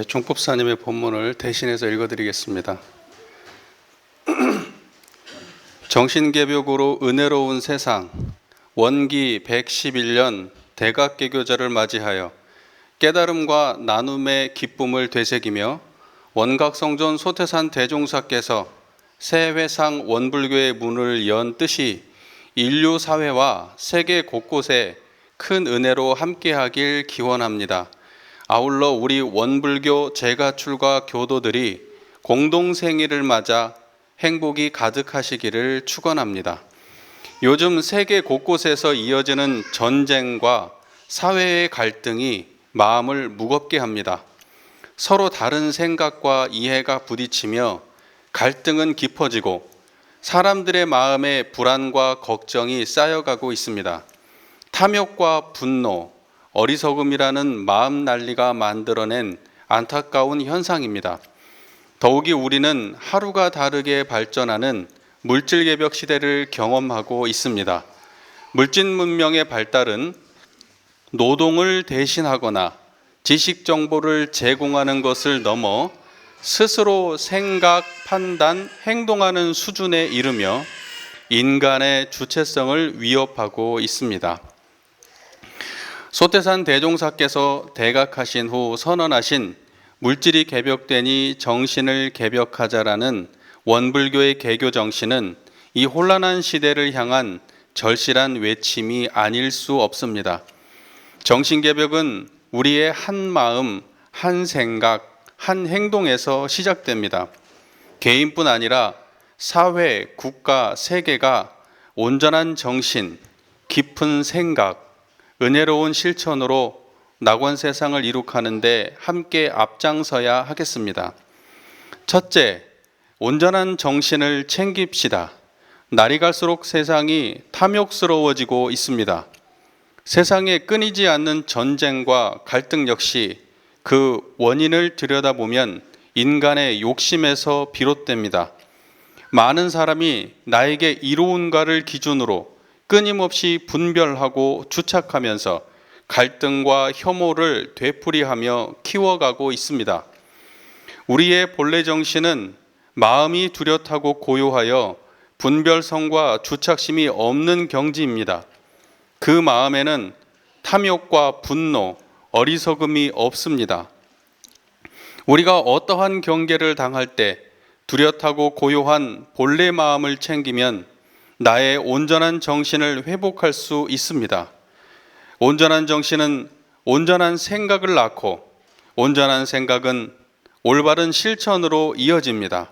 총법사님의 본문을 대신해서 읽어드리겠습니다. 정신개벽으로 은혜로운 세상 원기 111년 대각개교절을 맞이하여 깨달음과 나눔의 기쁨을 되새기며 원각성전 소태산 대종사께서 새 회상 원불교의 문을 연 뜻이 인류 사회와 세계 곳곳에 큰 은혜로 함께하길 기원합니다. 아울러 우리 원불교 재가출가 교도들이 공동생일을 맞아 행복이 가득하시기를 축원합니다. 요즘 세계 곳곳에서 이어지는 전쟁과 사회의 갈등이 마음을 무겁게 합니다. 서로 다른 생각과 이해가 부딪히며 갈등은 깊어지고 사람들의 마음에 불안과 걱정이 쌓여가고 있습니다. 탐욕과 분노, 어리석음이라는 마음 난리가 만들어낸 안타까운 현상입니다. 더욱이 우리는 하루가 다르게 발전하는 물질개벽 시대를 경험하고 있습니다. 물질 문명의 발달은 노동을 대신하거나 지식 정보를 제공하는 것을 넘어 스스로 생각, 판단, 행동하는 수준에 이르며 인간의 주체성을 위협하고 있습니다. 소태산 대종사께서 대각하신 후 선언하신 물질이 개벽되니 정신을 개벽하자라는 원불교의 개교 정신은 이 혼란한 시대를 향한 절실한 외침이 아닐 수 없습니다. 정신개벽은 우리의 한 마음, 한 생각, 한 행동에서 시작됩니다. 개인뿐 아니라 사회, 국가, 세계가 온전한 정신, 깊은 생각, 은혜로운 실천으로 낙원 세상을 이룩하는데 함께 앞장서야 하겠습니다. 첫째, 온전한 정신을 챙깁시다. 날이 갈수록 세상이 탐욕스러워지고 있습니다. 세상에 끊이지 않는 전쟁과 갈등 역시 그 원인을 들여다보면 인간의 욕심에서 비롯됩니다. 많은 사람이 나에게 이로운가를 기준으로 끊임없이 분별하고 주착하면서 갈등과 혐오를 되풀이하며 키워가고 있습니다. 우리의 본래 정신은 마음이 뚜렷하고 고요하여 분별성과 주착심이 없는 경지입니다. 그 마음에는 탐욕과 분노, 어리석음이 없습니다. 우리가 어떠한 경계를 당할 때 뚜렷하고 고요한 본래 마음을 챙기면 나의 온전한 정신을 회복할 수 있습니다. 온전한 정신은 온전한 생각을 낳고 온전한 생각은 올바른 실천으로 이어집니다.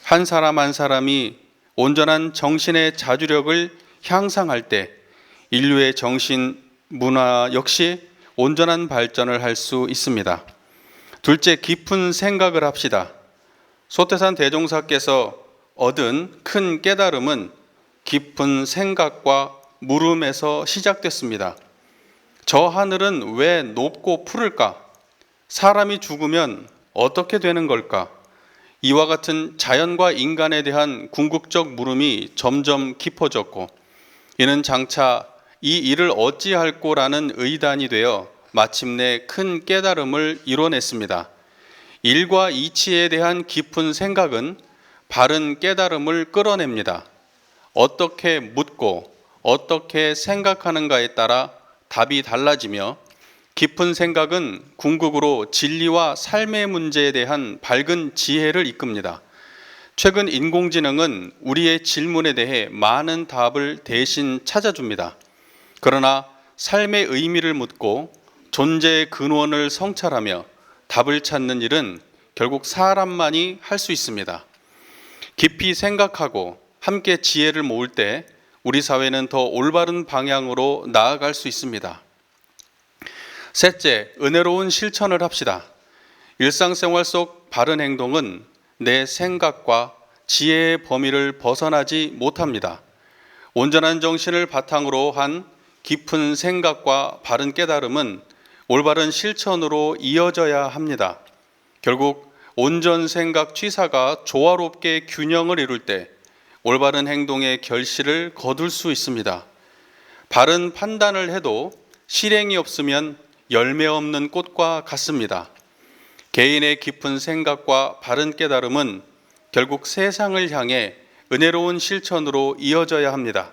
한 사람 한 사람이 온전한 정신의 자주력을 향상할 때 인류의 정신, 문화 역시 온전한 발전을 할 수 있습니다. 둘째, 깊은 생각을 합시다. 소태산 대종사께서 얻은 큰 깨달음은 깊은 생각과 물음에서 시작됐습니다. 저 하늘은 왜 높고 푸를까? 사람이 죽으면 어떻게 되는 걸까? 이와 같은 자연과 인간에 대한 궁극적 물음이 점점 깊어졌고 이는 장차 이 일을 어찌할꼬라는 의단이 되어 마침내 큰 깨달음을 이뤄냈습니다. 일과 이치에 대한 깊은 생각은 바른 깨달음을 끌어냅니다. 어떻게 묻고 어떻게 생각하는가에 따라 답이 달라지며 깊은 생각은 궁극으로 진리와 삶의 문제에 대한 밝은 지혜를 이끕니다. 최근 인공지능은 우리의 질문에 대해 많은 답을 대신 찾아줍니다. 그러나 삶의 의미를 묻고 존재의 근원을 성찰하며 답을 찾는 일은 결국 사람만이 할 수 있습니다. 깊이 생각하고 함께 지혜를 모을 때 우리 사회는 더 올바른 방향으로 나아갈 수 있습니다. 셋째, 은혜로운 실천을 합시다. 일상생활 속 바른 행동은 내 생각과 지혜의 범위를 벗어나지 못합니다. 온전한 정신을 바탕으로 한 깊은 생각과 바른 깨달음은 올바른 실천으로 이어져야 합니다. 결국 온전 생각 취사가 조화롭게 균형을 이룰 때 올바른 행동의 결실을 거둘 수 있습니다. 바른 판단을 해도 실행이 없으면 열매 없는 꽃과 같습니다. 개인의 깊은 생각과 바른 깨달음은 결국 세상을 향해 은혜로운 실천으로 이어져야 합니다.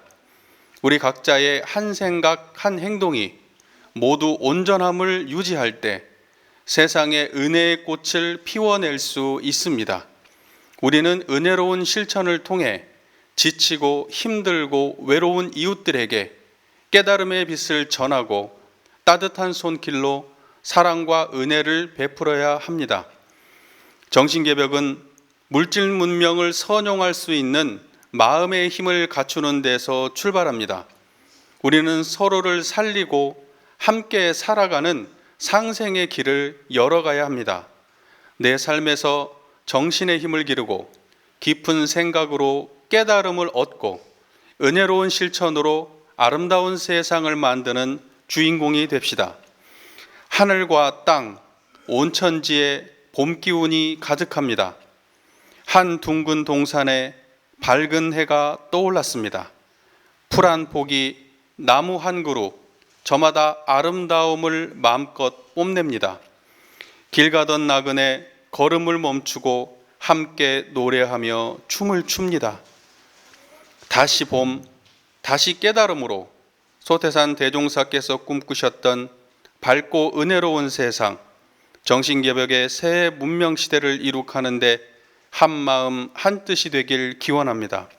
우리 각자의 한 생각, 한 행동이 모두 온전함을 유지할 때 세상에 은혜의 꽃을 피워낼 수 있습니다. 우리는 은혜로운 실천을 통해 지치고 힘들고 외로운 이웃들에게 깨달음의 빛을 전하고 따뜻한 손길로 사랑과 은혜를 베풀어야 합니다. 정신개벽은 물질 문명을 선용할 수 있는 마음의 힘을 갖추는 데서 출발합니다. 우리는 서로를 살리고 함께 살아가는 상생의 길을 열어가야 합니다. 내 삶에서 정신의 힘을 기르고 깊은 생각으로 깨달음을 얻고 은혜로운 실천으로 아름다운 세상을 만드는 주인공이 됩시다. 하늘과 땅, 온 천지에 봄 기운이 가득합니다. 한 둥근 동산에 밝은 해가 떠올랐습니다. 풀 한 폭이, 나무 한 그루, 저마다 아름다움을 마음껏 뽐냅니다. 길 가던 나그네 걸음을 멈추고 함께 노래하며 춤을 춥니다. 다시 봄, 다시 깨달음으로 소태산 대종사께서 꿈꾸셨던 밝고 은혜로운 세상, 정신개벽의 새 문명시대를 이룩하는데 한마음 한뜻이 되길 기원합니다.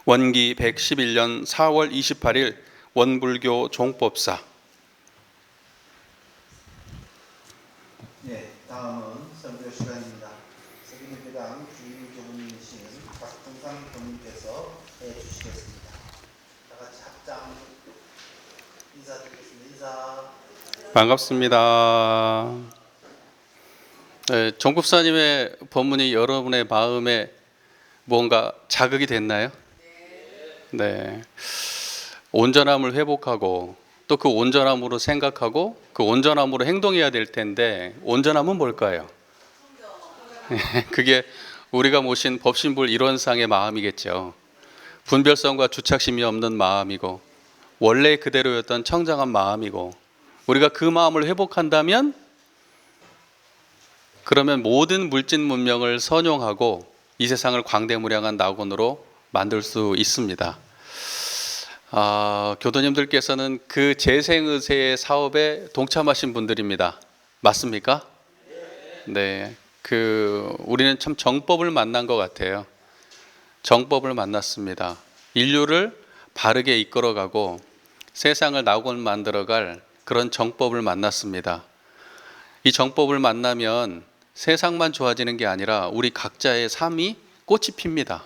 원기 111년 4월 28일 원불교 종법사. 네, 다음은 선교 시간입니다. 세계예배당 주임 교부님이신 박동상 교님께서 해주시겠습니다. 다 같이 합장 인사드리겠습니다. 인사. 반갑습니다. 네, 종법사님의 법문이 여러분의 마음에 뭔가 자극이 됐나요? 네. 온전함을 회복하고 또 그 온전함으로 생각하고 그 온전함으로 행동해야 될 텐데 온전함은 뭘까요? 그게 우리가 모신 법신불 일원상의 마음이겠죠. 분별성과 주착심이 없는 마음이고 원래 그대로였던 청정한 마음이고 우리가 그 마음을 회복한다면 그러면 모든 물질 문명을 선용하고 이 세상을 광대무량한 낙원으로 만들 수 있습니다. 교도님들께서는 그 재생의세 사업에 동참하신 분들입니다. 맞습니까? 네. 우리는 참 정법을 만난 것 같아요. 정법을 만났습니다. 인류를 바르게 이끌어가고 세상을 낙원 만들어갈 그런 정법을 만났습니다. 이 정법을 만나면 세상만 좋아지는 게 아니라 우리 각자의 삶이 꽃이 핍니다.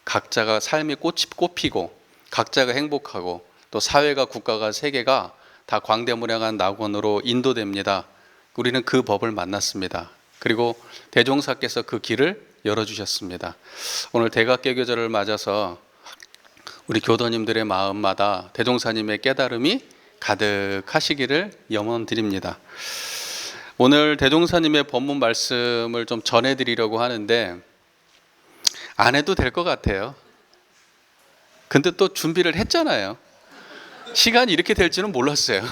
각자가 삶이 꽃이 피고 각자가 행복하고 또 사회가 국가가 세계가 다 광대무량한 낙원으로 인도됩니다. 우리는 그 법을 만났습니다. 그리고 대종사께서 그 길을 열어주셨습니다. 오늘 대각개교절을 맞아서 우리 교도님들의 마음마다 대종사님의 깨달음이 가득하시기를 염원드립니다. 오늘 대종사님의 법문 말씀을 좀 전해드리려고 하는데 안 해도 될 것 같아요. 근데 또 준비를 했잖아요. 시간이 이렇게 될지는 몰랐어요.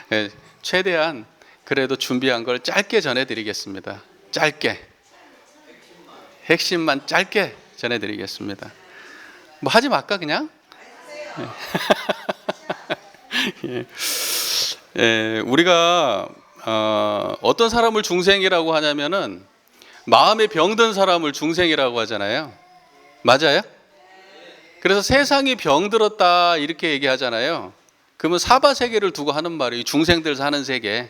네, 최대한 그래도 준비한 걸 짧게 전해드리겠습니다. 짧게. 핵심만 짧게 전해드리겠습니다. 뭐 하지 말까 그냥? 예. 예, 우리가 어떤 사람을 중생이라고 하냐면은 마음에 병든 사람을 중생이라고 하잖아요. 맞아요? 그래서 세상이 병들었다 이렇게 얘기하잖아요. 그러면 사바세계를 두고 하는 말이에요. 중생들 사는 세계.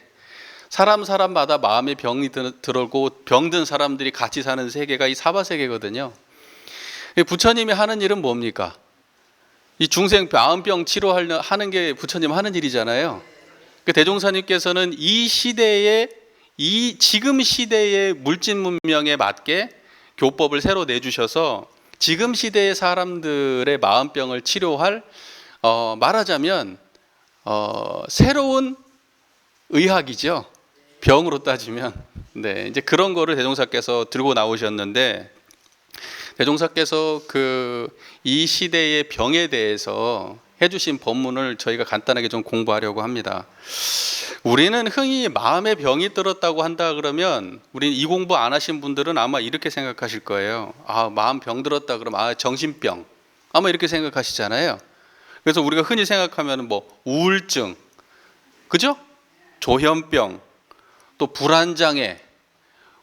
사람마다 마음에 병이 들고 병든 사람들이 같이 사는 세계가 이 사바세계거든요. 부처님이 하는 일은 뭡니까? 이 중생 마음병 치료하는 게 부처님 하는 일이잖아요. 대종사님께서는 이 시대에 지금 시대의 물질 문명에 맞게 교법을 새로 내주셔서 지금 시대의 사람들의 마음병을 치료할 말하자면 새로운 의학이죠. 병으로 따지면. 네, 이제 그런 거를 대종사께서 들고 나오셨는데 대종사께서 이 시대의 병에 대해서 해주신 법문을 저희가 간단하게 좀 공부하려고 합니다. 우리는 흔히 마음의 병이 들었다고 한다 그러면 우리 이 공부 안 하신 분들은 아마 이렇게 생각하실 거예요. 아, 마음 병 들었다 그러면 아, 정신병. 아마 이렇게 생각하시잖아요. 그래서 우리가 흔히 생각하면 뭐 우울증, 그죠? 조현병, 또 불안장애,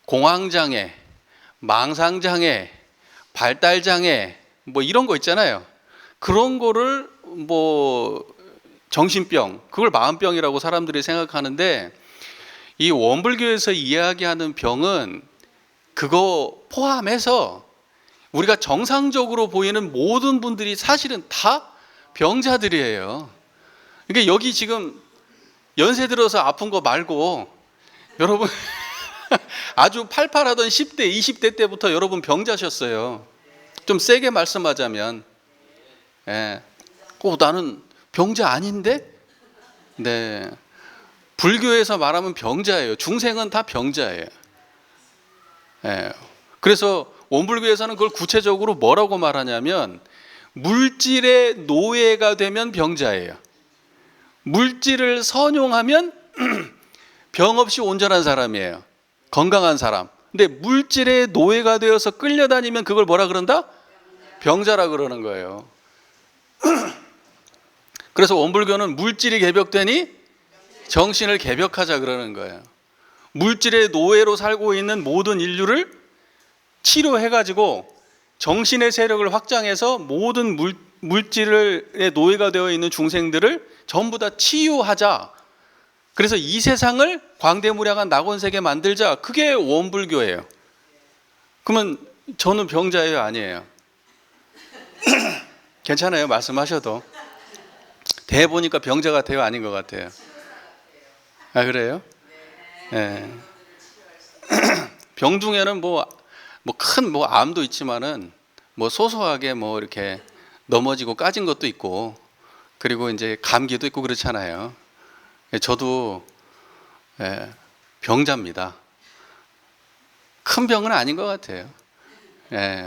공황장애, 망상장애, 발달장애, 뭐 이런 거 있잖아요. 그런 거를 뭐 정신병, 그걸 마음병이라고 사람들이 생각하는데, 이 원불교에서 이야기하는 병은 그거 포함해서 우리가 정상적으로 보이는 모든 분들이 사실은 다 병자들이에요. 그러니까 여기 지금 연세 들어서 아픈 거 말고 여러분 아주 팔팔하던 10대, 20대 때부터 여러분 병자셨어요. 좀 세게 말씀하자면, 예. 나는 병자 아닌데? 네. 불교에서 말하면 병자예요. 중생은 다 병자예요. 예. 그래서 원불교에서는 그걸 구체적으로 뭐라고 말하냐면, 물질의 노예가 되면 병자예요. 물질을 선용하면 병 없이 온전한 사람이에요. 건강한 사람. 근데 물질의 노예가 되어서 끌려다니면 그걸 뭐라 그런다? 병자라 그러는 거예요. 그래서 원불교는 물질이 개벽되니 정신을 개벽하자 그러는 거예요. 물질의 노예로 살고 있는 모든 인류를 치료해가지고 정신의 세력을 확장해서 모든 물질의 노예가 되어 있는 중생들을 전부 다 치유하자. 그래서 이 세상을 광대무량한 낙원세계 만들자. 그게 원불교예요. 그러면 저는 병자예요, 아니에요? 괜찮아요, 말씀하셔도. 대 보니까 병자 같아요, 아닌 것 같아요? 아, 그래요? 네. 병 중에는 큰 암도 있지만은 소소하게 이렇게 넘어지고 까진 것도 있고, 그리고 이제 감기도 있고 그렇잖아요. 저도 병자입니다. 큰 병은 아닌 것 같아요.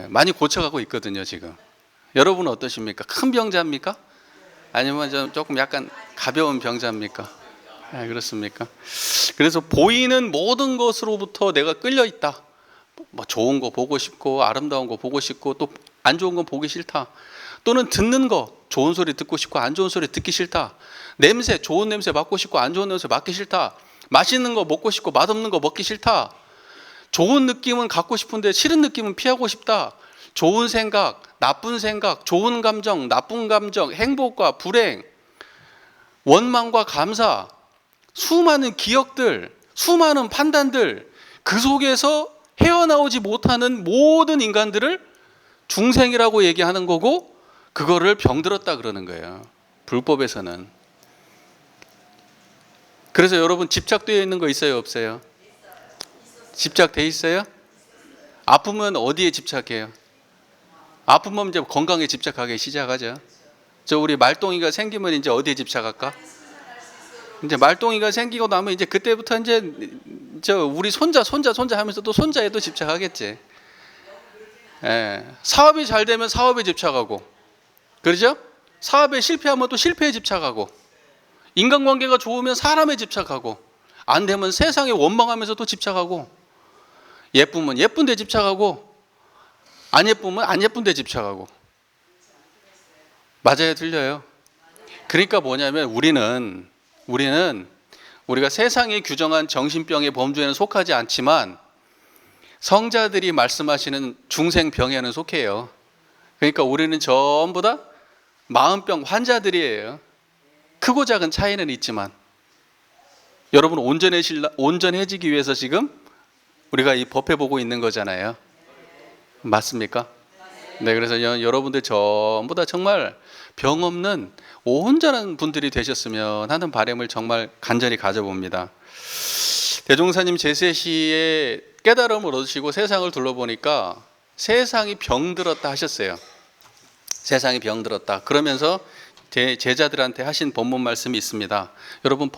많이 고쳐가고 있거든요, 지금. 여러분은 어떠십니까? 큰 병자입니까? 아니면 조금 약간 가벼운 병자입니까? 그렇습니까? 그래서 보이는 모든 것으로부터 내가 끌려 있다. 좋은 거 보고 싶고, 아름다운 거 보고 싶고, 또 안 좋은 거 보기 싫다. 또는 듣는 거, 좋은 소리 듣고 싶고 안 좋은 소리 듣기 싫다. 냄새, 좋은 냄새 맡고 싶고 안 좋은 냄새 맡기 싫다. 맛있는 거 먹고 싶고 맛없는 거 먹기 싫다. 좋은 느낌은 갖고 싶은데 싫은 느낌은 피하고 싶다. 좋은 생각, 나쁜 생각, 좋은 감정, 나쁜 감정, 행복과 불행, 원망과 감사, 수많은 기억들, 수많은 판단들, 그 속에서 헤어나오지 못하는 모든 인간들을 중생이라고 얘기하는 거고, 그거를 병들었다 그러는 거예요, 불법에서는. 그래서 여러분 집착되어 있는 거 있어요, 없어요? 집착돼 있어요? 아프면 어디에 집착해요? 아프면 이제 건강에 집착하기 시작하죠. 우리 말똥이가 생기면 이제 어디에 집착할까? 이제 말똥이가 생기고 나면 이제 그때부터 이제 우리 손자 하면서 또 손자에 또 집착하겠지. 사업이 잘 되면 사업에 집착하고, 그렇죠? 사업에 실패하면 또 실패에 집착하고, 인간관계가 좋으면 사람에 집착하고, 안 되면 세상에 원망하면서 또 집착하고, 예쁘면 예쁜 데 집착하고, 안 예쁘면 안 예쁜 데 집착하고. 맞아요, 틀려요? 그러니까 뭐냐면 우리가 세상이 규정한 정신병의 범주에는 속하지 않지만 성자들이 말씀하시는 중생병에는 속해요. 그러니까 우리는 전부 다 마음병 환자들이에요. 크고 작은 차이는 있지만 여러분 온전해지기 위해서 지금 우리가 이 법회 보고 있는 거잖아요. 맞습니까? 네, 그래서 여러분들 전부 다 정말 병 없는 온전한 분들이 되셨으면 하는 바람을 정말 간절히 가져봅니다. 대종사님 제세시에 깨달음을 얻으시고 세상을 둘러보니까 세상이 병들었다 하셨어요. 세상이 병들었다. 그러면서 제자들한테 하신 본문 말씀이 있습니다. 여러분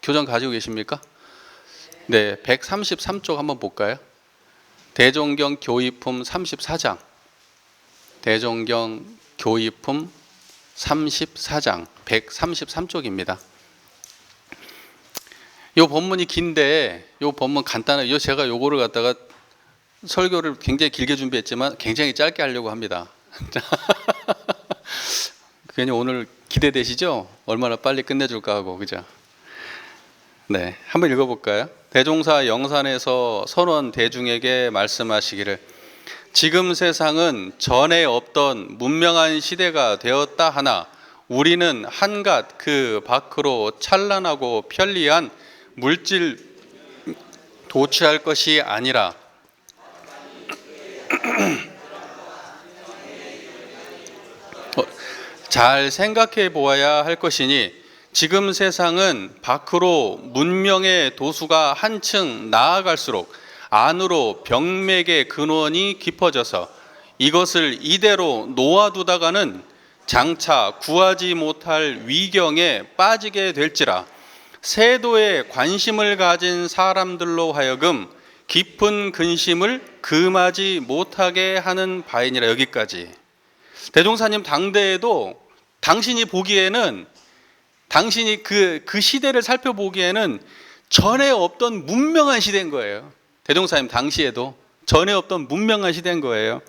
교정 가지고 계십니까? 네, 133쪽 한번 볼까요? 대종경 교의품 34장. 대종경 교의품 34장 133쪽입니다. 요 본문이 긴데 요 본문 간단해요. 제가 요거를 갖다가 설교를 굉장히 길게 준비했지만 굉장히 짧게 하려고 합니다. 괜히 오늘 기대되시죠? 얼마나 빨리 끝내줄까 하고, 그죠? 네, 한번 읽어볼까요? 대종사 영산에서 선원 대중에게 말씀하시기를 지금 세상은 전에 없던 문명한 시대가 되었다 하나 우리는 한갓 그 밖으로 찬란하고 편리한 물질 도취할 것이 아니라 잘 생각해 보아야 할 것이니 지금 세상은 밖으로 문명의 도수가 한층 나아갈수록 안으로 병맥의 근원이 깊어져서 이것을 이대로 놓아두다가는 장차 구하지 못할 위경에 빠지게 될지라 세도에 관심을 가진 사람들로 하여금 깊은 근심을 금하지 못하게 하는 바이니라. 여기까지. 대종사님 당대에도 당신이 보기에는 당신이 그 시대를 살펴보기에는 전에 없던 문명한 시대인 거예요. 대종사님 당시에도 전에 없던 문명한 시대인 거예요.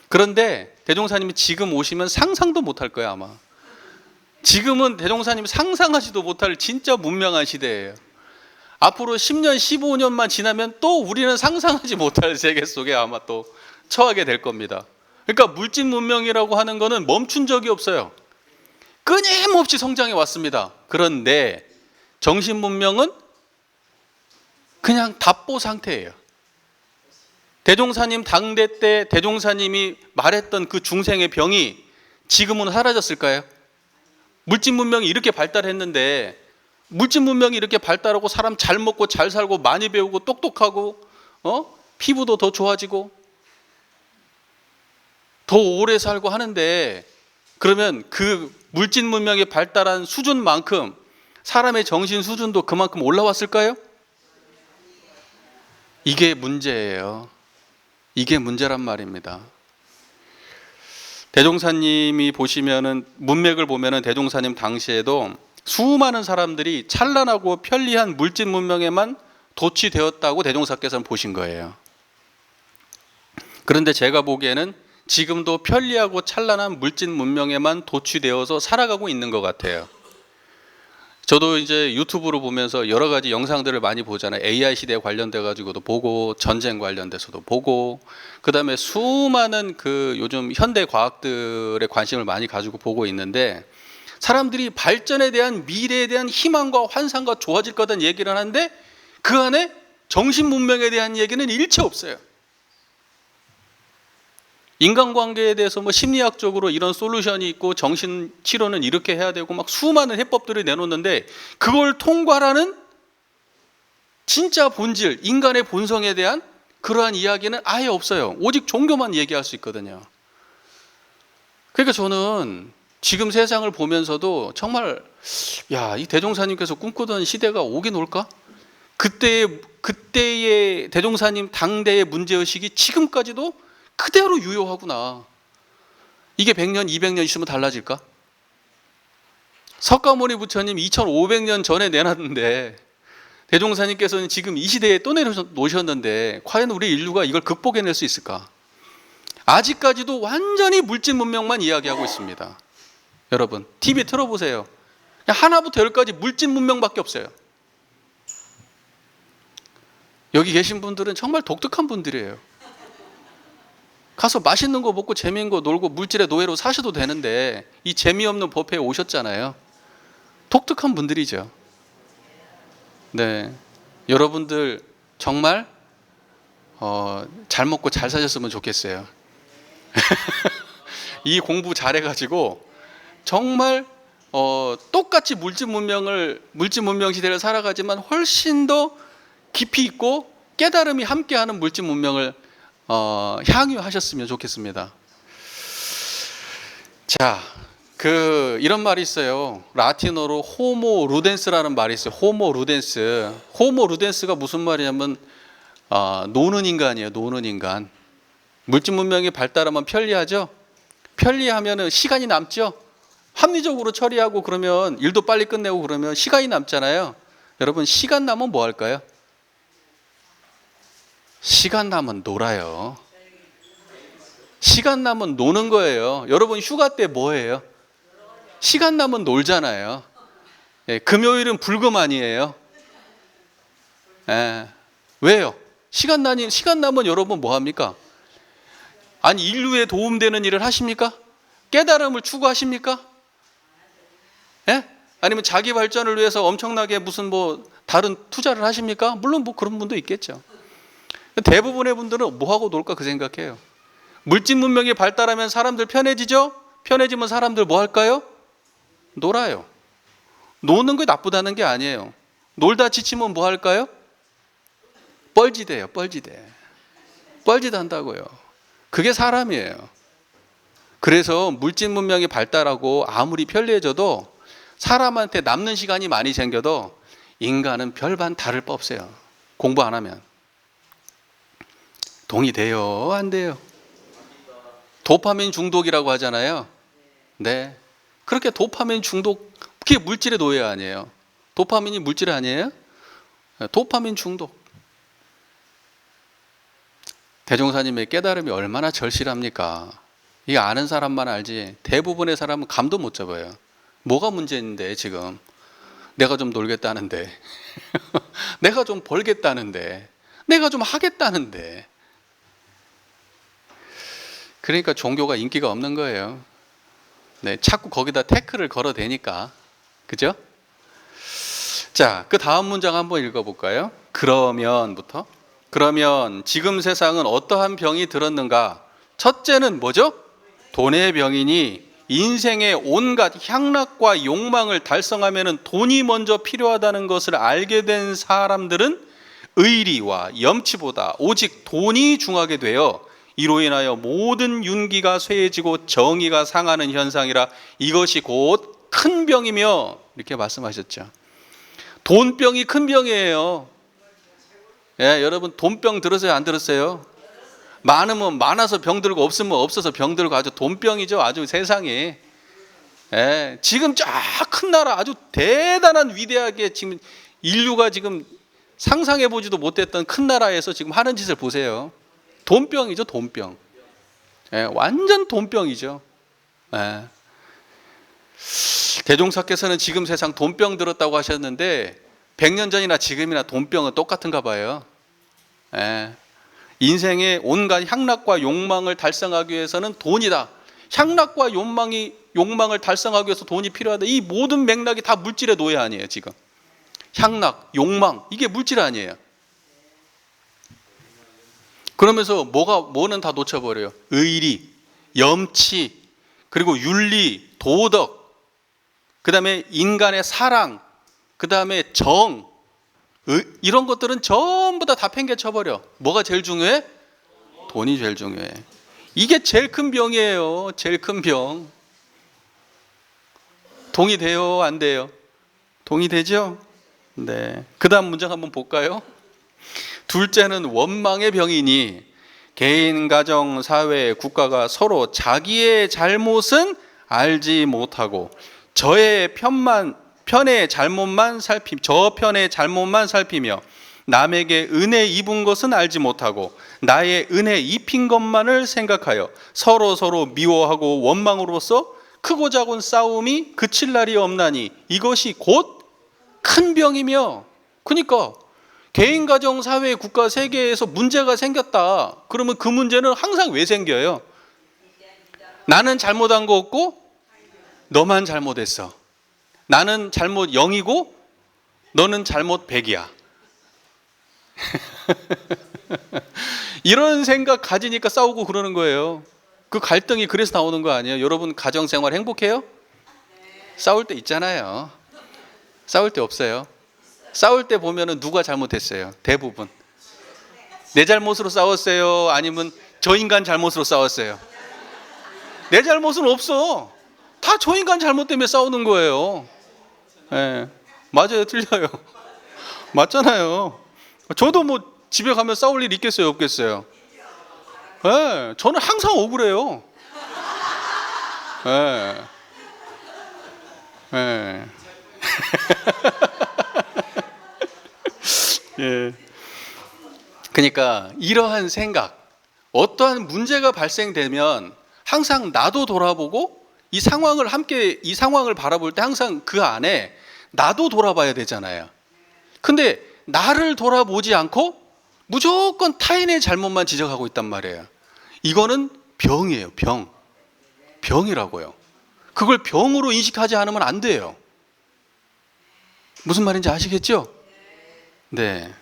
그런데 대종사님이 지금 오시면 상상도 못할 거예요, 아마. 지금은 대종사님이 상상하지도 못할 진짜 문명한 시대예요. 앞으로 10년, 15년만 지나면 또 우리는 상상하지 못할 세계 속에 아마 또 처하게 될 겁니다. 그러니까 물질 문명이라고 하는 거는 멈춘 적이 없어요. 끊임없이 성장해 왔습니다. 그런데 정신 문명은 그냥 답보 상태예요. 대종사님 당대 때 대종사님이 말했던 그 중생의 병이 지금은 사라졌을까요? 물질 문명이 이렇게 발달했는데 물질 문명이 이렇게 발달하고 사람 잘 먹고 잘 살고 많이 배우고 똑똑하고 피부도 더 좋아지고 더 오래 살고 하는데 그러면 그 물질 문명이 발달한 수준만큼 사람의 정신 수준도 그만큼 올라왔을까요? 이게 문제예요. 이게 문제란 말입니다. 대종사님이 보시면은 문맥을 보면은 대종사님 당시에도 수많은 사람들이 찬란하고 편리한 물질 문명에만 도취되었다고 대종사께서는 보신 거예요. 그런데 제가 보기에는 지금도 편리하고 찬란한 물질 문명에만 도취되어서 살아가고 있는 것 같아요. 저도 이제 유튜브로 보면서 여러 가지 영상들을 많이 보잖아요. AI 시대에 관련돼 가지고도 보고 전쟁 관련돼서도 보고 그다음에 수많은 그 요즘 현대 과학들에 관심을 많이 가지고 보고 있는데 사람들이 발전에 대한 미래에 대한 희망과 환상과 좋아질 거다는 얘기를 하는데 그 안에 정신 문명에 대한 얘기는 일체 없어요. 인간관계에 대해서 뭐 심리학적으로 이런 솔루션이 있고 정신 치료는 이렇게 해야 되고 막 수많은 해법들을 내놓는데 그걸 통과하는 진짜 본질, 인간의 본성에 대한 그러한 이야기는 아예 없어요. 오직 종교만 얘기할 수 있거든요. 그러니까 저는 지금 세상을 보면서도 정말 이 대종사님께서 꿈꾸던 시대가 오긴 올까? 그때의 대종사님 당대의 문제의식이 지금까지도 그대로 유효하구나. 이게 100년, 200년 있으면 달라질까? 석가모니 부처님 2500년 전에 내놨는데 대종사님께서는 지금 이 시대에 또 내놓으셨는데 과연 우리 인류가 이걸 극복해낼 수 있을까? 아직까지도 완전히 물질 문명만 이야기하고 있습니다. 여러분 TV 틀어보세요. 그냥 하나부터 열까지 물질 문명밖에 없어요. 여기 계신 분들은 정말 독특한 분들이에요. 가서 맛있는 거 먹고 재미있는 거 놀고 물질의 노예로 사셔도 되는데 이 재미없는 법회에 오셨잖아요. 독특한 분들이죠. 네, 여러분들 정말 잘 먹고 잘 사셨으면 좋겠어요. 이 공부 잘해가지고 정말 똑같이 물질 문명 시대를 살아가지만 훨씬 더 깊이 있고 깨달음이 함께하는 물질 문명을 향유하셨으면 좋겠습니다. 자, 이런 말이 있어요. 라틴어로 호모 루덴스라는 말이 있어요. 호모 루덴스. 호모 루덴스가 무슨 말이냐면 노는 인간이에요. 노는 인간. 물질 문명이 발달하면 편리하죠. 편리하면은 시간이 남죠. 합리적으로 처리하고 그러면 일도 빨리 끝내고 그러면 시간이 남잖아요. 여러분 시간 나면 뭐 할까요? 시간 나면 놀아요. 시간 나면 노는 거예요. 여러분 휴가 때 뭐 해요? 시간 나면 놀잖아요. 예, 금요일은 불금 아니에요? 예, 왜요? 시간 나면 여러분 뭐 합니까? 아니 인류에 도움되는 일을 하십니까? 깨달음을 추구하십니까? 예? 아니면 자기 발전을 위해서 엄청나게 무슨 뭐 다른 투자를 하십니까? 물론 뭐 그런 분도 있겠죠. 대부분의 분들은 뭐 하고 놀까 그 생각해요. 물질 문명이 발달하면 사람들 편해지죠? 편해지면 사람들 뭐 할까요? 놀아요. 노는 게 나쁘다는 게 아니에요. 놀다 지치면 뭐 할까요? 뻘짓해요. 뻘짓해. 뻘짓한다고요. 그게 사람이에요. 그래서 물질 문명이 발달하고 아무리 편리해져도 사람한테 남는 시간이 많이 생겨도 인간은 별반 다를 바 없어요. 공부 안 하면. 동의돼요? 안 돼요? 도파민 중독이라고 하잖아요. 네. 그렇게 도파민 중독, 그게 물질의 노예 아니에요? 도파민이 물질 아니에요? 도파민 중독. 대종사님의 깨달음이 얼마나 절실합니까? 이거 아는 사람만 알지 대부분의 사람은 감도 못 잡아요. 뭐가 문제인데 지금 내가 좀 놀겠다는데 내가 좀 벌겠다는데 내가 좀 하겠다는데. 그러니까 종교가 인기가 없는 거예요. 네, 자꾸 거기다 태클을 걸어대니까. 그죠? 자, 그 다음 문장 한번 읽어볼까요? 그러면부터. 그러면 지금 세상은 어떠한 병이 들었는가? 첫째는 뭐죠? 돈의 병이니 인생의 온갖 향락과 욕망을 달성하면 돈이 먼저 필요하다는 것을 알게 된 사람들은 의리와 염치보다 오직 돈이 중하게 되어 이로 인하여 모든 윤기가 쇠해지고 정의가 상하는 현상이라 이것이 곧 큰 병이며 이렇게 말씀하셨죠. 돈병이 큰 병이에요. 예, 여러분 돈병 들으세요? 안 들었어요? 많으면 많아서 병들고 없으면 없어서 병들고 아주 돈병이죠. 아주 세상이. 예, 지금 쫙 큰 나라 아주 대단한 위대하게 지금 인류가 지금 상상해 보지도 못했던 큰 나라에서 지금 하는 짓을 보세요. 돈병이죠, 돈병. 예, 완전 돈병이죠. 예. 대종사께서는 지금 세상 돈병 들었다고 하셨는데 100년 전이나 지금이나 돈병은 똑같은가 봐요. 예. 인생의 온갖 향락과 욕망을 달성하기 위해서는 돈이다. 향락과 욕망을 달성하기 위해서 돈이 필요하다. 이 모든 맥락이 다 물질의 노예 아니에요, 지금. 향락, 욕망, 이게 물질 아니에요. 그러면서 뭐는 다 놓쳐버려요. 의리, 염치, 그리고 윤리, 도덕, 그 다음에 인간의 사랑, 그 다음에 정, 이런 것들은 전부 다 팽개쳐버려. 뭐가 제일 중요해? 돈이 제일 중요해. 이게 제일 큰 병이에요. 제일 큰 병. 동의돼요? 안 돼요? 동의되죠? 네. 그 다음 문장 한번 볼까요? 둘째는 원망의 병이니 개인, 가정, 사회, 국가가 서로 자기의 잘못은 알지 못하고 저편의 잘못만 살피며 남에게 은혜 입은 것은 알지 못하고 나의 은혜 입힌 것만을 생각하여 서로 미워하고 원망으로써 크고 작은 싸움이 그칠 날이 없나니 이것이 곧 큰 병이며. 그러니까 개인, 가정, 사회, 국가, 세계에서 문제가 생겼다. 그러면 그 문제는 항상 왜 생겨요? 나는 잘못한 거 없고 너만 잘못했어. 나는 잘못 0이고 너는 잘못 100이야. 이런 생각 가지니까 싸우고 그러는 거예요. 그 갈등이 그래서 나오는 거 아니에요? 여러분 가정생활 행복해요? 싸울 때 있잖아요. 싸울 때 없어요? 싸울 때 보면은 누가 잘못했어요? 대부분 내 잘못으로 싸웠어요? 아니면 저 인간 잘못으로 싸웠어요? 내 잘못은 없어. 다 저 인간 잘못 때문에 싸우는 거예요. 네. 맞아요, 틀려요? 맞잖아요. 저도 뭐 집에 가면 싸울 일 있겠어요, 없겠어요? 네. 저는 항상 억울해요. 네. 네. 예. 그러니까 이러한 생각, 어떠한 문제가 발생되면 항상 나도 돌아보고 이 상황을 바라볼 때 항상 그 안에 나도 돌아봐야 되잖아요. 근데 나를 돌아보지 않고 무조건 타인의 잘못만 지적하고 있단 말이에요. 이거는 병이에요. 병이라고요. 그걸 병으로 인식하지 않으면 안 돼요. 무슨 말인지 아시겠죠? 네.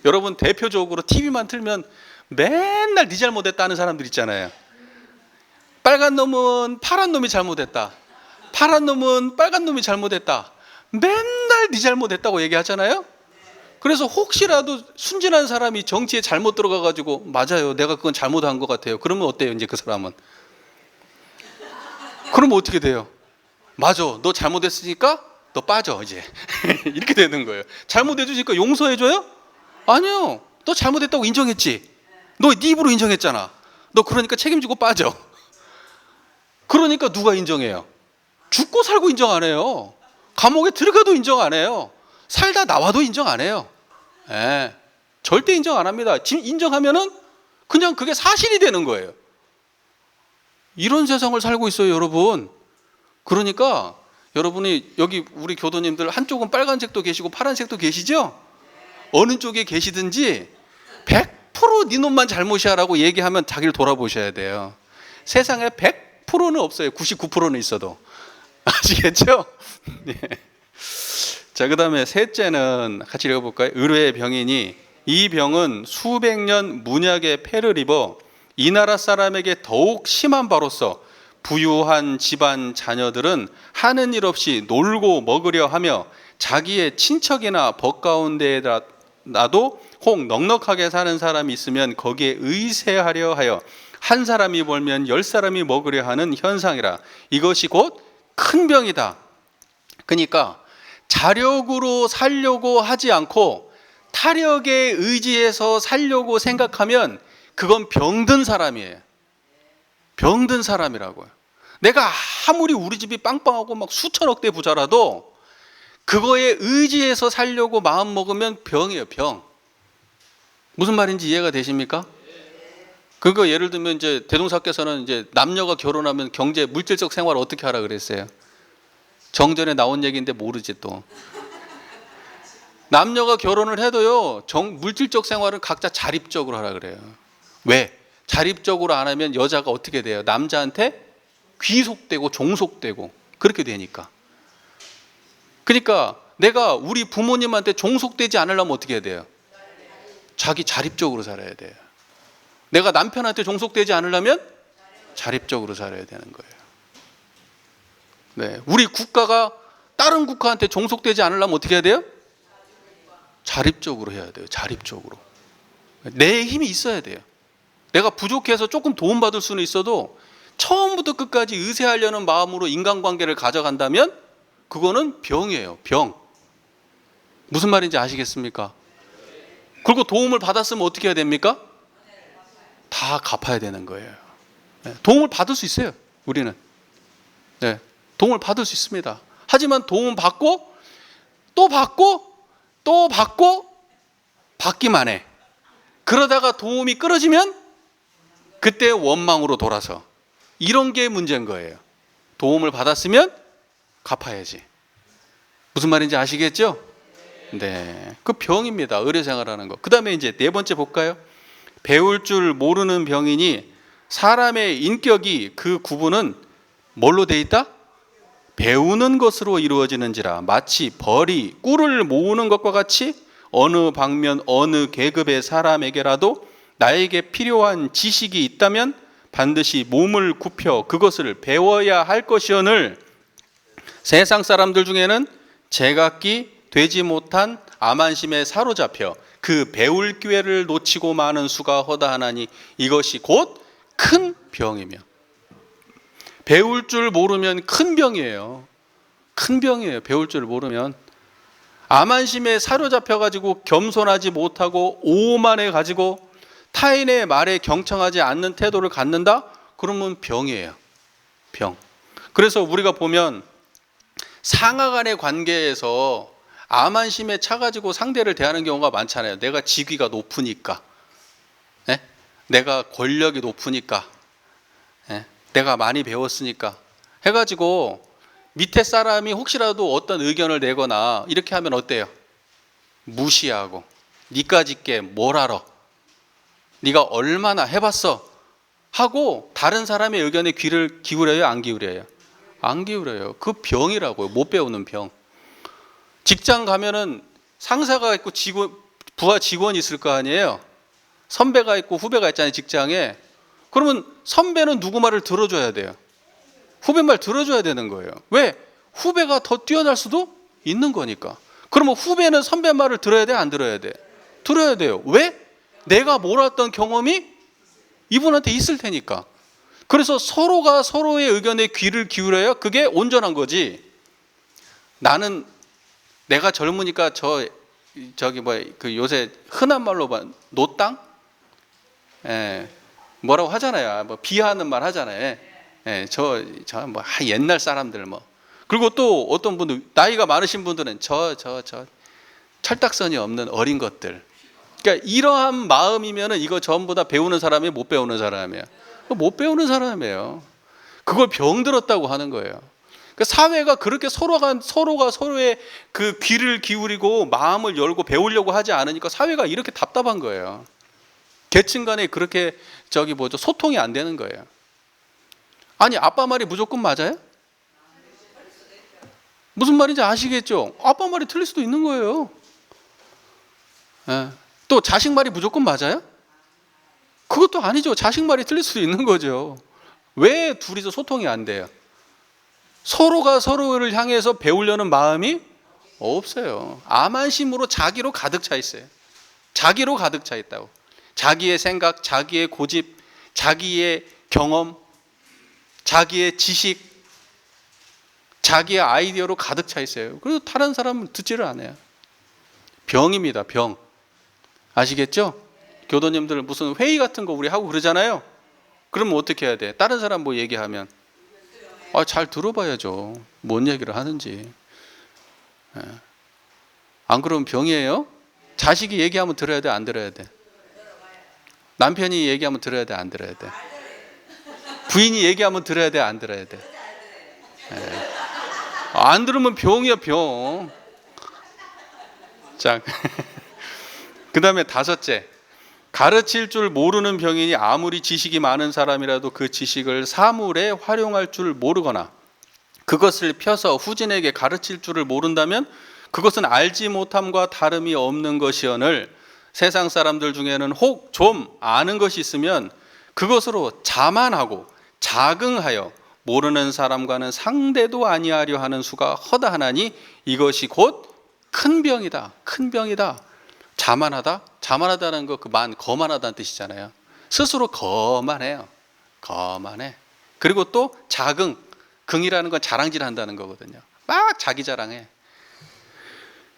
여러분 대표적으로 TV만 틀면 맨날 네 잘못했다 하는 사람들 있잖아요. 빨간 놈은 파란 놈이 잘못했다. 파란 놈은 빨간 놈이 잘못했다. 맨날 네 잘못했다고 얘기하잖아요. 그래서 혹시라도 순진한 사람이 정치에 잘못 들어가가지고 맞아요, 내가 그건 잘못한 것 같아요. 그러면 어때요? 이제 그 사람은 그러면 어떻게 돼요? 맞아, 너 잘못했으니까 너 빠져 이제 이렇게 되는 거예요. 잘못해주니까 용서해줘요? 아니요, 너 잘못했다고 인정했지. 너 네 입으로 인정했잖아. 너 그러니까 책임지고 빠져. 그러니까 누가 인정해요? 죽고 살고 인정 안 해요. 감옥에 들어가도 인정 안 해요. 살다 나와도 인정 안 해요. 예, 절대 인정 안 합니다. 지금 인정하면은 그냥 그게 사실이 되는 거예요. 이런 세상을 살고 있어요, 여러분. 그러니까 여러분이 여기 우리 교도님들 한쪽은 빨간색도 계시고 파란색도 계시죠? 어느 쪽에 계시든지 100% 네 놈만 잘못이야라고 얘기하면 자기를 돌아보셔야 돼요. 세상에 100%는 없어요. 99%는 있어도. 아시겠죠? 네. 자, 그 다음에 셋째는 같이 읽어볼까요? 의뢰의 병이니 이 병은 수백 년 문약의 폐를 입어 이 나라 사람에게 더욱 심한 바로서 부유한 집안 자녀들은 하는 일 없이 놀고 먹으려 하며 자기의 친척이나 벗 가운데라도 혹 넉넉하게 사는 사람이 있으면 거기에 의세하려 하여 한 사람이 벌면 10사람이 먹으려 하는 현상이라. 이것이 곧 큰 병이다. 그러니까 자력으로 살려고 하지 않고 타력에 의지해서 살려고 생각하면 그건 병든 사람이에요. 병든 사람이라고요. 내가 아무리 우리 집이 빵빵하고 막 수천억 대 부자라도 그거에 의지해서 살려고 마음 먹으면 병이에요, 병. 무슨 말인지 이해가 되십니까? 그거 예를 들면 이제 대동사께서는 이제 남녀가 결혼하면 경제 물질적 생활을 어떻게 하라 그랬어요? 정전에 나온 얘기인데 모르지 또. 남녀가 결혼을 해도요, 물질적 생활은 각자 자립적으로 하라 그래요. 왜? 자립적으로 안 하면 여자가 어떻게 돼요? 남자한테 귀속되고 종속되고 그렇게 되니까. 그러니까 내가 우리 부모님한테 종속되지 않으려면 어떻게 해야 돼요? 자기 자립적으로 살아야 돼요. 내가 남편한테 종속되지 않으려면 자립적으로 살아야 되는 거예요. 네, 우리 국가가 다른 국가한테 종속되지 않으려면 어떻게 해야 돼요? 자립적으로 해야 돼요. 자립적으로. 내 힘이 있어야 돼요. 내가 부족해서 조금 도움받을 수는 있어도 처음부터 끝까지 의지하려는 마음으로 인간관계를 가져간다면 그거는 병이에요. 병. 무슨 말인지 아시겠습니까? 그리고 도움을 받았으면 어떻게 해야 됩니까? 다 갚아야 되는 거예요. 네, 도움을 받을 수 있어요. 우리는. 네, 도움을 받을 수 있습니다. 하지만 도움 받고 또 받고 또 받고 받기만 해. 그러다가 도움이 끊어지면 그때 원망으로 돌아서. 이런 게 문제인 거예요. 도움을 받았으면 갚아야지. 무슨 말인지 아시겠죠? 네, 그 병입니다. 의뢰생활하는 거. 그 다음에 이제 네 번째 볼까요? 배울 줄 모르는 병이니 사람의 인격이 그 구분은 뭘로 돼 있다? 배우는 것으로 이루어지는지라. 마치 벌이 꿀을 모으는 것과 같이 어느 방면 어느 계급의 사람에게라도 나에게 필요한 지식이 있다면 반드시 몸을 굽혀 그것을 배워야 할 것이오늘 세상 사람들 중에는 제각기 되지 못한 암한심에 사로잡혀 그 배울 기회를 놓치고 마는 수가 허다하나니 이것이 곧 큰 병이며. 배울 줄 모르면 큰 병이에요. 큰 병이에요. 배울 줄 모르면. 암한심에 사로잡혀 가지고 겸손하지 못하고 오만해 가지고 타인의 말에 경청하지 않는 태도를 갖는다? 그러면 병이에요. 병. 그래서 우리가 보면 상하 간의 관계에서 암안심에 차가지고 상대를 대하는 경우가 많잖아요. 내가 직위가 높으니까, 예? 내가 권력이 높으니까, 예? 내가 많이 배웠으니까 해가지고 밑에 사람이 혹시라도 어떤 의견을 내거나 이렇게 하면 어때요? 무시하고 니까짓게 뭘 알아? 네가 얼마나 해봤어? 하고 다른 사람의 의견에 귀를 기울여요? 안 기울여요? 안 기울여요. 그 병이라고요. 못 배우는 병. 직장 가면은 상사가 있고 부하 직원이 있을 거 아니에요. 선배가 있고 후배가 있잖아요, 직장에. 그러면 선배는 누구 말을 들어줘야 돼요. 후배 말 들어줘야 되는 거예요. 왜? 후배가 더 뛰어날 수도 있는 거니까. 그러면 후배는 선배 말을 들어야 돼, 안 들어야 돼? 들어야 돼요. 왜? 내가 몰았던 경험이 이분한테 있을 테니까. 그래서 서로가 서로의 의견에 귀를 기울여야 그게 온전한 거지. 나는 내가 젊으니까 그 요새 흔한 말로 봐 노땅? 예. 뭐라고 하잖아요. 뭐 비하하는 말 하잖아요. 예. 뭐 옛날 사람들 뭐. 그리고 또 어떤 분들 나이가 많으신 분들은 철딱선이 없는 어린 것들. 그러니까 이러한 마음이면은 이거 전부 다 배우는 사람이 못 배우는 사람이에요. 못 배우는 사람이에요. 그걸 병들었다고 하는 거예요. 그러니까 사회가 그렇게 서로가 서로의 그 귀를 기울이고 마음을 열고 배우려고 하지 않으니까 사회가 이렇게 답답한 거예요. 계층 간에 그렇게 소통이 안 되는 거예요. 아니 아빠 말이 무조건 맞아요? 무슨 말인지 아시겠죠? 아빠 말이 틀릴 수도 있는 거예요. 예. 또 자식 말이 무조건 맞아요? 그것도 아니죠. 자식 말이 틀릴 수도 있는 거죠. 왜 둘이서 소통이 안 돼요? 서로가 서로를 향해서 배우려는 마음이 없어요. 암안심으로 자기로 가득 차 있어요. 자기로 가득 차 있다고. 자기의 생각, 자기의 고집, 자기의 경험, 자기의 지식, 자기의 아이디어로 가득 차 있어요. 그래서 다른 사람은 듣지를 않아요. 병입니다. 병. 아시겠죠? 교도님들 무슨 회의 같은 거 우리 하고 그러잖아요. 그러면 어떻게 해야 돼? 다른 사람 뭐 얘기하면 잘 들어봐야죠. 뭔 얘기를 하는지. 안 그러면 병이에요? 자식이 얘기하면 들어야 돼? 안 들어야 돼? 남편이 얘기하면 들어야 돼? 안 들어야 돼? 부인이 얘기하면 들어야 돼? 안 들어야 돼? 안 들으면 병이야, 병. 자, 그 다음에 5째. 가르칠 줄 모르는 병인이 아무리 지식이 많은 사람이라도 그 지식을 사물에 활용할 줄 모르거나 그것을 펴서 후진에게 가르칠 줄을 모른다면 그것은 알지 못함과 다름이 없는 것이오늘 세상 사람들 중에는 혹 좀 아는 것이 있으면 그것으로 자만하고 자긍하여 모르는 사람과는 상대도 아니하려 하는 수가 허다하나니 이것이 곧 큰 병이다. 큰 병이다. 자만하다? 자만하다는 거 거만하다는 뜻이잖아요. 스스로 거만해요. 거만해. 그리고 또 자긍. 긍이라는 건 자랑질 한다는 거거든요. 막 자기 자랑해.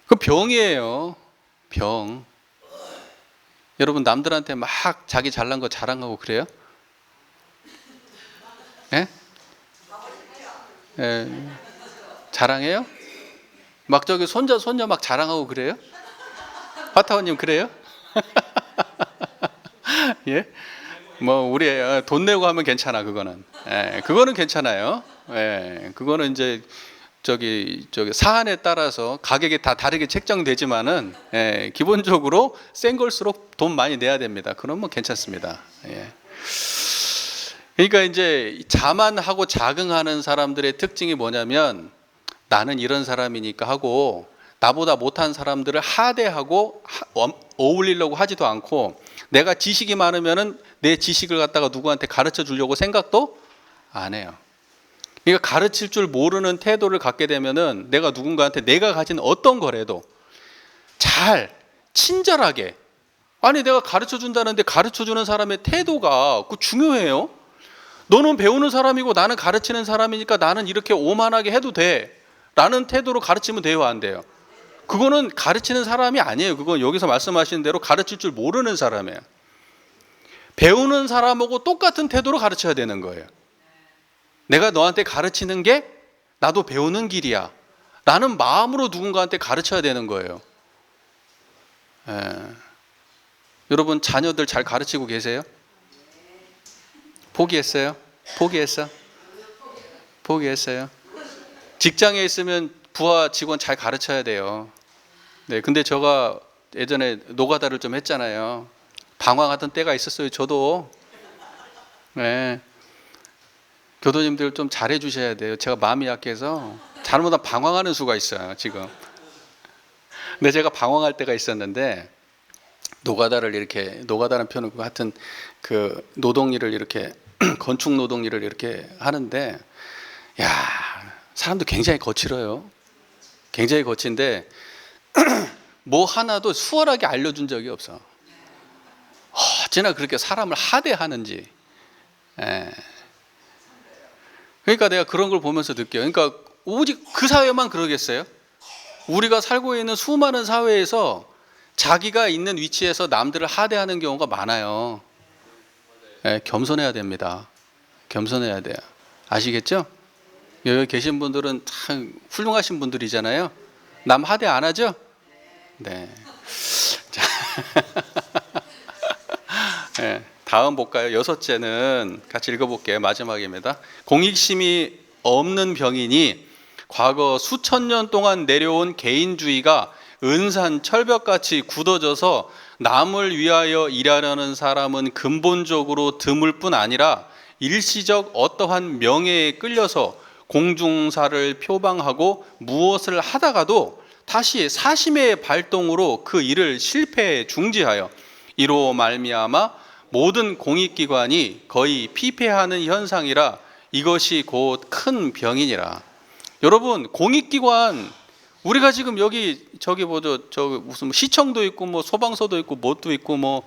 그 병이에요. 병. 여러분 남들한테 막 자기 잘난 거 자랑하고 그래요? 예? 예. 자랑해요? 막 손자 막 자랑하고 그래요? 화타원님 그래요? 예? 뭐 우리 돈 내고 하면 괜찮아 그거는. 예, 그거는 괜찮아요. 예, 그거는 이제 사안에 따라서 가격이 다 다르게 책정되지만은 기본적으로 센 걸수록 돈 많이 내야 됩니다. 그러면 괜찮습니다. 예. 그러니까 이제 자만하고 자긍하는 사람들의 특징이 뭐냐면 나는 이런 사람이니까 하고 나보다 못한 사람들을 하대하고 어울리려고 하지도 않고 내가 지식이 많으면은 내 지식을 갖다가 누구한테 가르쳐 주려고 생각도 안 해요. 그러니까 가르칠 줄 모르는 태도를 갖게 되면은 내가 누군가한테 내가 가진 어떤 거라도 잘 친절하게 아니 내가 가르쳐 준다는데 가르쳐 주는 사람의 태도가 그 중요해요. 너는 배우는 사람이고 나는 가르치는 사람이니까 나는 이렇게 오만하게 해도 돼 라는 태도로 가르치면 돼요, 안 돼요? 그거는 가르치는 사람이 아니에요. 그건 여기서 말씀하시는 대로 가르칠 줄 모르는 사람이에요. 배우는 사람하고 똑같은 태도로 가르쳐야 되는 거예요. 내가 너한테 가르치는 게 나도 배우는 길이야 나는 마음으로 누군가한테 가르쳐야 되는 거예요. 예. 여러분 자녀들 잘 가르치고 계세요? 포기했어요? 포기했어요? 직장에 있으면 부하 직원 잘 가르쳐야 돼요. 네, 근데 제가 예전에 노가다를 좀 했잖아요. 방황하던 때가 있었어요. 저도. 네. 교도님들 좀 잘해 주셔야 돼요. 제가 마음이 약해서 잘못하면 방황하는 수가 있어요, 지금. 근데 제가 방황할 때가 있었는데 노가다는 표현은 하여튼 그 노동 일을 이렇게 건축 노동 일을 이렇게 하는데 야, 사람도 굉장히 거칠어요. 굉장히 거친데 뭐 하나도 수월하게 알려준 적이 없어. 어찌나 그렇게 사람을 하대하는지. 예. 그러니까 내가 그런 걸 보면서 느껴요. 그러니까 오직 그 사회만 그러겠어요? 우리가 살고 있는 수많은 사회에서 자기가 있는 위치에서 남들을 하대하는 경우가 많아요. 예, 겸손해야 됩니다. 겸손해야 돼요. 아시겠죠? 여기 계신 분들은 참 훌륭하신 분들이잖아요. 남 하대 안 하죠? 네. 자, 네, 다음 볼까요? 6째는 같이 읽어볼게요. 마지막입니다. 공익심이 없는 병이니 과거 수천 년 동안 내려온 개인주의가 은산 철벽같이 굳어져서 남을 위하여 일하려는 사람은 근본적으로 드물 뿐 아니라 일시적 어떠한 명예에 끌려서 공중사를 표방하고 무엇을 하다가도 다시 사심의 발동으로 그 일을 실패에 중지하여 이로 말미암아 모든 공익기관이 거의 피폐하는 현상이라 이것이 곧 큰 병이니라. 여러분, 공익기관 우리가 지금 여기 저기 뭐죠? 저 무슨 시청도 있고 뭐 소방서도 있고 뭣도 있고 뭐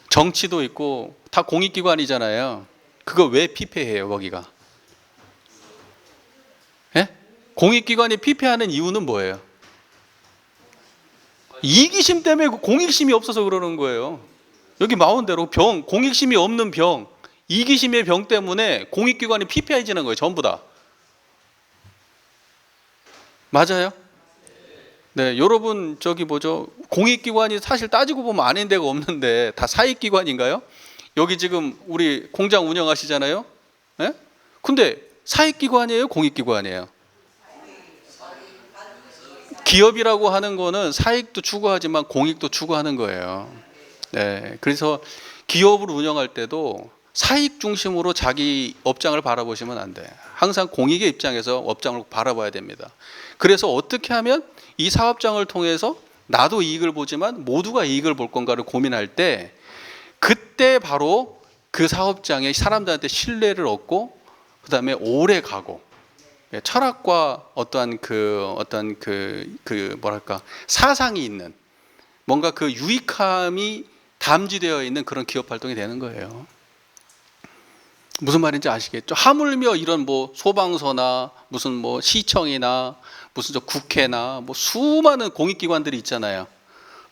정치도 있고 다 공익기관이잖아요. 그거 왜 피폐해요, 거기가? 예? 공익기관이 피폐하는 이유는 뭐예요? 이기심 때문에 공익심이 없어서 그러는 거예요. 여기 마운대로 병, 공익심이 없는 병, 이기심의 병 때문에 공익기관이 피폐해지는 거예요. 전부 다. 맞아요? 네, 여러분 저기 뭐죠? 공익기관이 사실 따지고 보면 아닌 데가 없는데 다 사익기관인가요? 여기 지금 우리 공장 운영하시잖아요? 네? 근데 사익기관이에요? 공익기관이에요? 기업이라고 하는 거는 사익도 추구하지만 공익도 추구하는 거예요. 네, 그래서 기업을 운영할 때도 사익 중심으로 자기 업장을 바라보시면 안 돼. 항상 공익의 입장에서 업장을 바라봐야 됩니다. 그래서 어떻게 하면 이 사업장을 통해서 나도 이익을 보지만 모두가 이익을 볼 건가를 고민할 때 그때 바로 그 사업장에 사람들한테 신뢰를 얻고 그다음에 오래 가고 철학과 어떠한 뭐랄까 사상이 있는 뭔가 그 유익함이 담지되어 있는 그런 기업 활동이 되는 거예요. 무슨 말인지 아시겠죠? 하물며 이런 뭐 소방서나 무슨 뭐 시청이나 무슨 저 국회나 뭐 수많은 공익기관들이 있잖아요.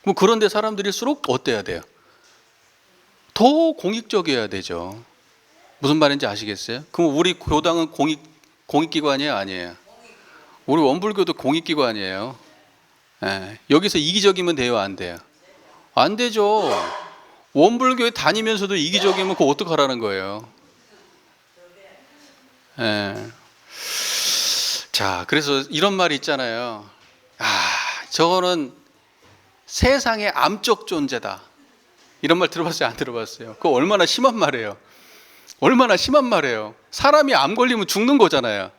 그럼 그런데 사람들일수록 어때야 돼요? 더 공익적이어야 되죠. 무슨 말인지 아시겠어요? 그럼 우리 교당은 공익기관이에요, 아니에요? 우리 원불교도 공익기관이에요. 예, 여기서 이기적이면 돼요, 안 돼요? 안 되죠. 원불교에 다니면서도 이기적이면 그거 어떡하라는 거예요? 예. 자, 그래서 이런 말이 있잖아요. 저거는 세상의 암적 존재다. 이런 말 들어봤어요? 안 들어봤어요? 그거 얼마나 심한 말이에요. 얼마나 심한 말이에요. 사람이 암 걸리면 죽는 거잖아요.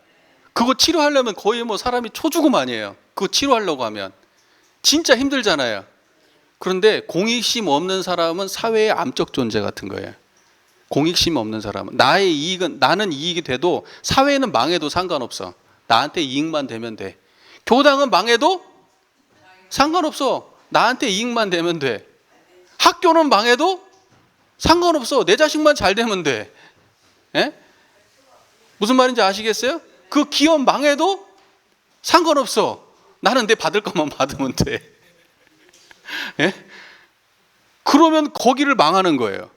그거 치료하려면 거의 뭐 사람이 초죽음 아니에요. 그거 치료하려고 하면 진짜 힘들잖아요. 그런데 공익심 없는 사람은 사회의 암적 존재 같은 거예요. 공익심 없는 사람은 나는 이익이 돼도 사회는 망해도 상관없어. 나한테 이익만 되면 돼. 교당은 망해도 상관없어. 나한테 이익만 되면 돼. 학교는 망해도 상관없어. 내 자식만 잘 되면 돼. 예? 무슨 말인지 아시겠어요? 그 기업 망해도 상관없어. 나는 내 받을 것만 받으면 돼. 예? 그러면 거기를 망하는 거예요.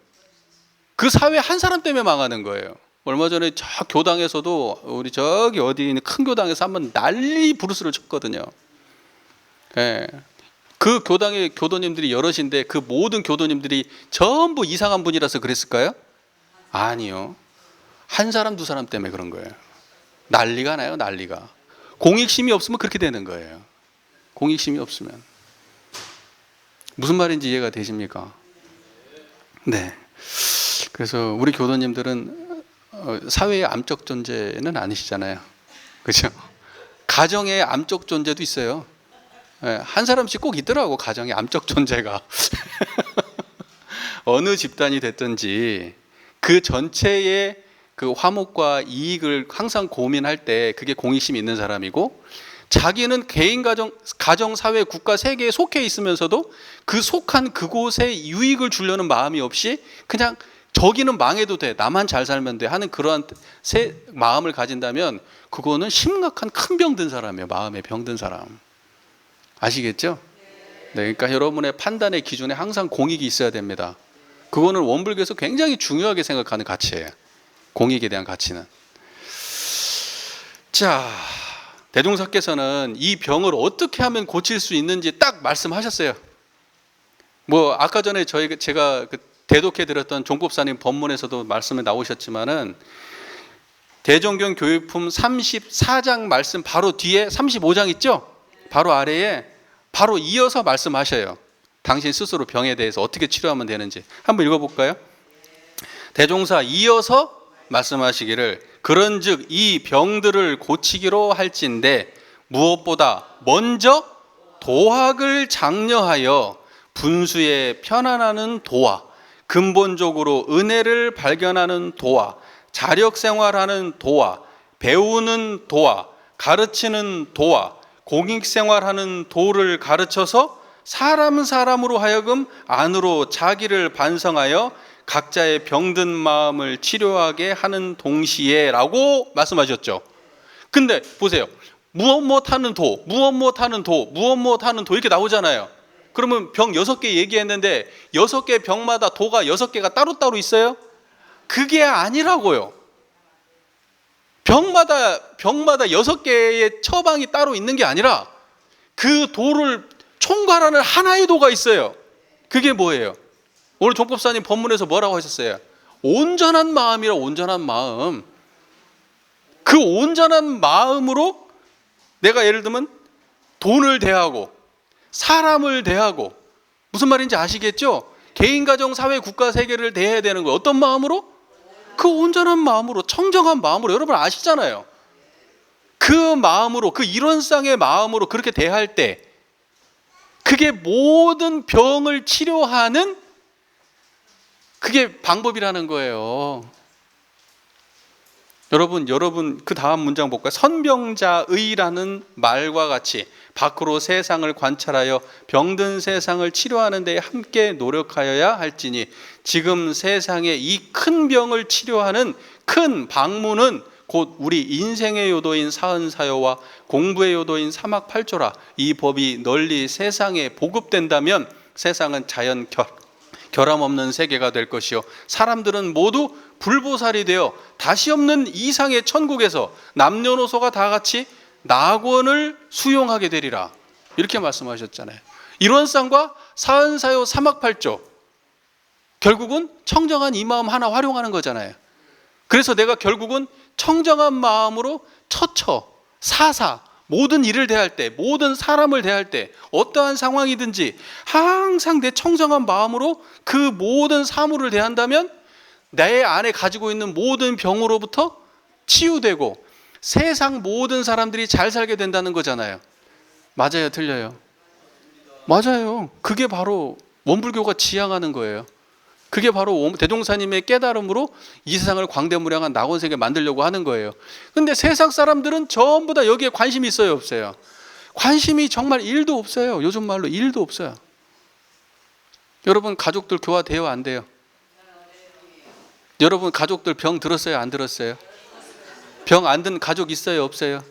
그 사회 한 사람 때문에 망하는 거예요. 얼마 전에 저 교당에서도 우리 저기 어디 있는 큰 교당에서 한번 난리 부르스를 쳤거든요. 예. 그 교당의 교도님들이 여럿인데 그 모든 교도님들이 전부 이상한 분이라서 그랬을까요? 아니요. 한 사람 두 사람 때문에 그런 거예요. 난리가 나요, 난리가. 공익심이 없으면 그렇게 되는 거예요. 공익심이 없으면. 무슨 말인지 이해가 되십니까? 네. 그래서 우리 교도님들은 사회의 암적 존재는 아니시잖아요. 그렇죠? 가정의 암적 존재도 있어요. 한 사람씩 꼭 있더라고, 가정의 암적 존재가. 어느 집단이 됐든지 그 전체의 그 화목과 이익을 항상 고민할 때 그게 공익심이 있는 사람이고, 자기는 개인 가정, 사회, 국가, 세계에 속해 있으면서도 그 속한 그곳에 유익을 주려는 마음이 없이 그냥 저기는 망해도 돼, 나만 잘 살면 돼 하는 그러한 마음을 가진다면 그거는 심각한 큰 병든 사람이에요. 마음에 병든 사람. 아시겠죠? 네, 그러니까 여러분의 판단의 기준에 항상 공익이 있어야 됩니다. 그거는 원불교에서 굉장히 중요하게 생각하는 가치예요. 공익에 대한 가치는. 자, 대종사께서는 이 병을 어떻게 하면 고칠 수 있는지 딱 말씀하셨어요. 뭐 아까 전에 제가 대독해 드렸던 종법사님 법문에서도 말씀에 나오셨지만은 대종경 교육품 34장 말씀 바로 뒤에 35장 있죠? 바로 아래에 바로 이어서 말씀하셔요. 당신 스스로 병에 대해서 어떻게 치료하면 되는지 한번 읽어볼까요? 대종사 이어서 말씀하시기를 그런즉 이 병들을 고치기로 할진대 무엇보다 먼저 도학을 장려하여 분수에 편안하는 도와, 근본적으로 은혜를 발견하는 도와, 자력생활하는 도와, 배우는 도와, 가르치는 도와, 공익생활하는 도를 가르쳐서 사람으로 하여금 안으로 자기를 반성하여 각자의 병든 마음을 치료하게 하는 동시에 라고 말씀하셨죠. 근데 보세요. 무엇 하는 도, 무엇 하는 도 이렇게 나오잖아요. 그러면 병 6개 얘기했는데 6개 병마다 도가 6개가 따로따로 있어요? 그게 아니라고요. 병마다 6개의 처방이 따로 있는 게 아니라 그 도를 총괄하는 하나의 도가 있어요. 그게 뭐예요? 오늘 종법사님 법문에서 뭐라고 하셨어요? 온전한 마음이라. 온전한 마음. 그 온전한 마음으로 내가 예를 들면 돈을 대하고 사람을 대하고, 무슨 말인지 아시겠죠? 개인, 가정, 사회, 국가, 세계를 대해야 되는 거예요. 어떤 마음으로? 그 온전한 마음으로, 청정한 마음으로. 여러분 아시잖아요. 그 마음으로, 그 일원상의 마음으로 그렇게 대할 때 그게 모든 병을 치료하는 그게 방법이라는 거예요. 여러분 그 다음 문장 볼까요? 선병자의라는 말과 같이 밖으로 세상을 관찰하여 병든 세상을 치료하는 데 함께 노력하여야 할지니 지금 세상의 이 큰 병을 치료하는 큰 방문은 곧 우리 인생의 요도인 사은사요와 공부의 요도인 사막팔조라. 이 법이 널리 세상에 보급된다면 세상은 자연 결함 없는 세계가 될 것이요 사람들은 모두 불보살이 되어 다시 없는 이상의 천국에서 남녀노소가 다 같이 낙원을 수용하게 되리라. 이렇게 말씀하셨잖아요. 일원상과 사은사요 사막팔조, 결국은 청정한 이 마음 하나 활용하는 거잖아요. 그래서 내가 결국은 청정한 마음으로 사사 모든 일을 대할 때, 모든 사람을 대할 때, 어떠한 상황이든지 항상 내 청정한 마음으로 그 모든 사물을 대한다면 내 안에 가지고 있는 모든 병으로부터 치유되고 세상 모든 사람들이 잘 살게 된다는 거잖아요. 맞아요, 틀려요? 맞아요. 그게 바로 원불교가 지향하는 거예요. 그게 바로 대종사님의 깨달음으로 이 세상을 광대무량한 낙원세계 만들려고 하는 거예요. 근데 세상 사람들은 전부 다 여기에 관심이 있어요, 없어요? 관심이 정말 1도 없어요. 요즘 말로 1도 없어요. 여러분 가족들 교화돼요, 안 돼요? 여러분 가족들 병 들었어요, 안 들었어요? 병 안 든 가족 있어요, 없어요?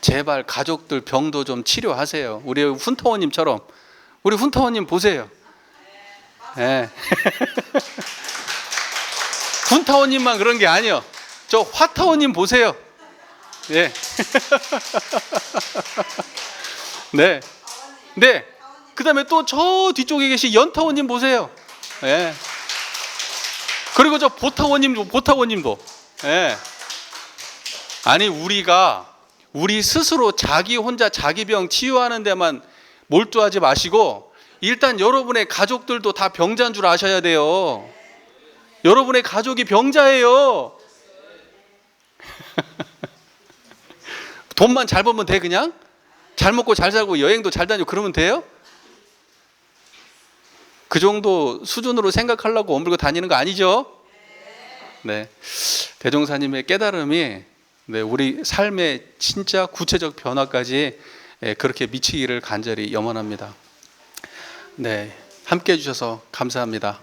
제발 가족들 병도 좀 치료하세요. 우리 훈터원님처럼. 우리 훈터원님 보세요. 네. 훈타원님만 그런 게 아니에요. 저 화타원님 보세요. 예. 네. 네. 그다음에 또 저 뒤쪽에 계신 연타원님 보세요. 예. 그리고 저 보타원님도. 예. 아니 우리 스스로 자기 혼자 자기 병 치유하는 데만 몰두하지 마시고 일단 여러분의 가족들도 다 병자인 줄 아셔야 돼요. 여러분의 가족이 병자예요. 돈만 잘 벌면 돼 그냥? 잘 먹고 잘 살고 여행도 잘 다니고 그러면 돼요? 그 정도 수준으로 생각하려고 엄물고 다니는 거 아니죠? 네. 대종사님의 깨달음이 네, 우리 삶의 진짜 구체적 변화까지 그렇게 미치기를 간절히 염원합니다. 네. 함께 해주셔서 감사합니다.